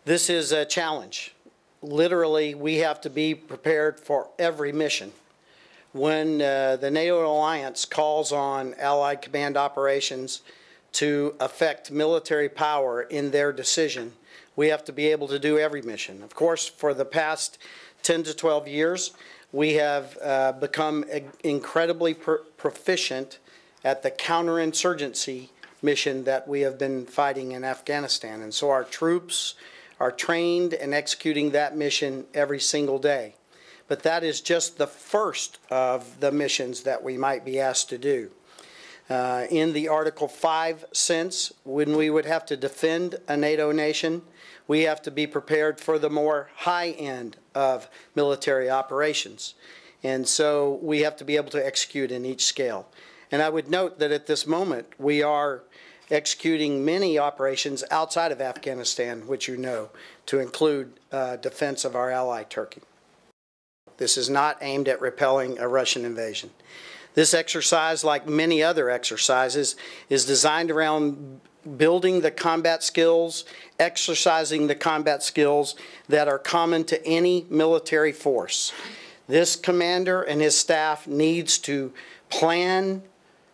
This is a challenge. Literally, we have to be prepared for every mission. When the NATO alliance calls on Allied command operations to affect military power in their decision, we have to be able to do every mission. Of course, for the past 10 to 12 years, we have become incredibly proficient at the counterinsurgency mission that we have been fighting in Afghanistan. And so our troops are trained and executing that mission every single day. But that is just the first of the missions that we might be asked to do. In the Article 5 sense, when we would have to defend a NATO nation, we have to be prepared for the more high end of military operations. And so we have to be able to execute in each scale. And I would note that at this moment, we are executing many operations outside of Afghanistan, which you know, to include defense of our ally Turkey. This is not aimed at repelling a Russian invasion. This exercise, like many other exercises, is designed around building the combat skills, exercising the combat skills that are common to any military force. This commander and his staff needs to plan,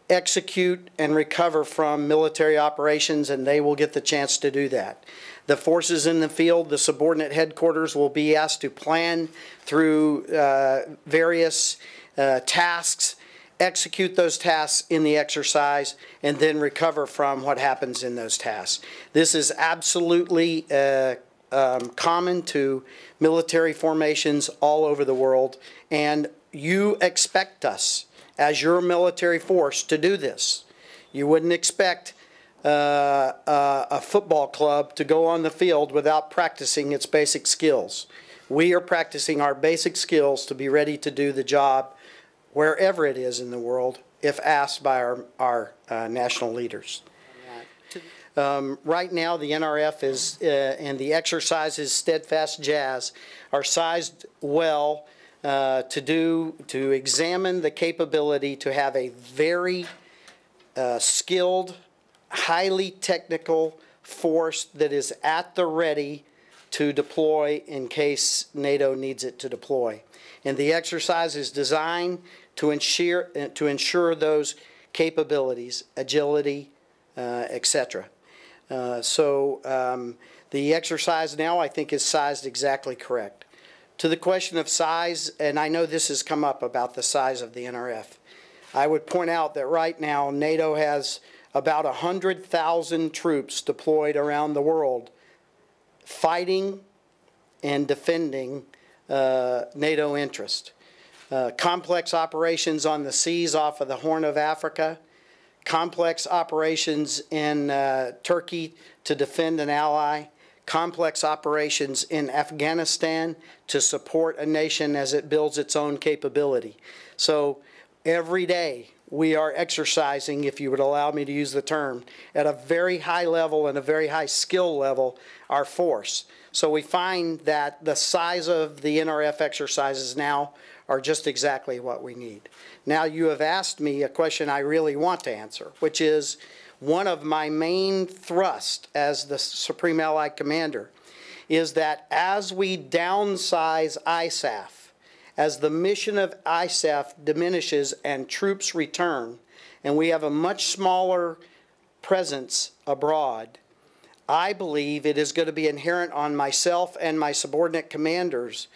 execute, and recover from military operations, and they will get the chance to do that. The forces in the field, the subordinate headquarters, will be asked to plan through various tasks, execute those tasks in the exercise, and then recover from what happens in those tasks. This is absolutely common to military formations all over the world, and you expect us, as your military force, to do this. You wouldn't expect a football club to go on the field without practicing its basic skills. We are practicing our basic skills to be ready to do the job wherever it is in the world if asked by our national leaders. Right now, the NRF is, and the exercises Steadfast Jazz are sized well to examine the capability to have a very skilled, highly technical force that is at the ready to deploy in case NATO needs it to deploy. And the exercise is designed to ensure those capabilities, agility, etc. The exercise now, I think, is sized exactly correct. To the question of size, and I know this has come up about the size of the NRF, I would point out that right now NATO has about 100,000 troops deployed around the world fighting and defending NATO interest. Complex operations on the seas off of the Horn of Africa, complex operations in Turkey to defend an ally, complex operations in Afghanistan to support a nation as it builds its own capability. So every day we are exercising, if you would allow me to use the term, at a very high level and a very high skill level, our force. So we find that the size of the NRF exercises now are just exactly what we need. Now, you have asked me a question I really want to answer, which is one of my main thrusts as the Supreme Allied Commander is that as we downsize ISAF, as the mission of ISAF diminishes and troops return, and we have a much smaller presence abroad, I believe it is going to be inherent on myself and my subordinate commanders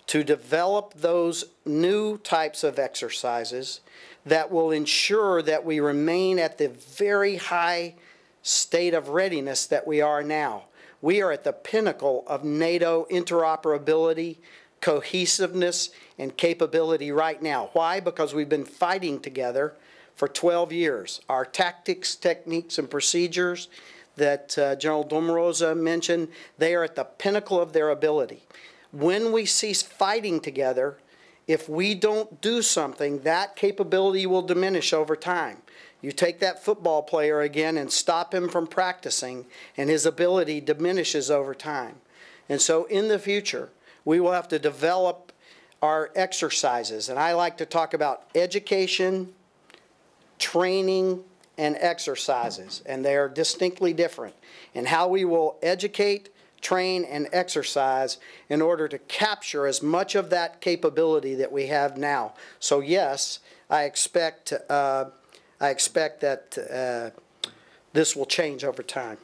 to develop those new types of exercises that will ensure that we remain at the very high state of readiness that we are now. We are at the pinnacle of NATO interoperability, cohesiveness, and capability right now. Why? Because we've been fighting together for 12 years. Our tactics, techniques, and procedures that General Domröse mentioned, they are at the pinnacle of their ability. When we cease fighting together, if we don't do something, that capability will diminish over time. You take that football player again and stop him from practicing, and his ability diminishes over time. And so in the future, we will have to develop our exercises. And I like to talk about education, training, and exercises. And they are distinctly different. And how we will educate, train, and exercise in order to capture as much of that capability that we have now. So yes, I expect that this will change over time.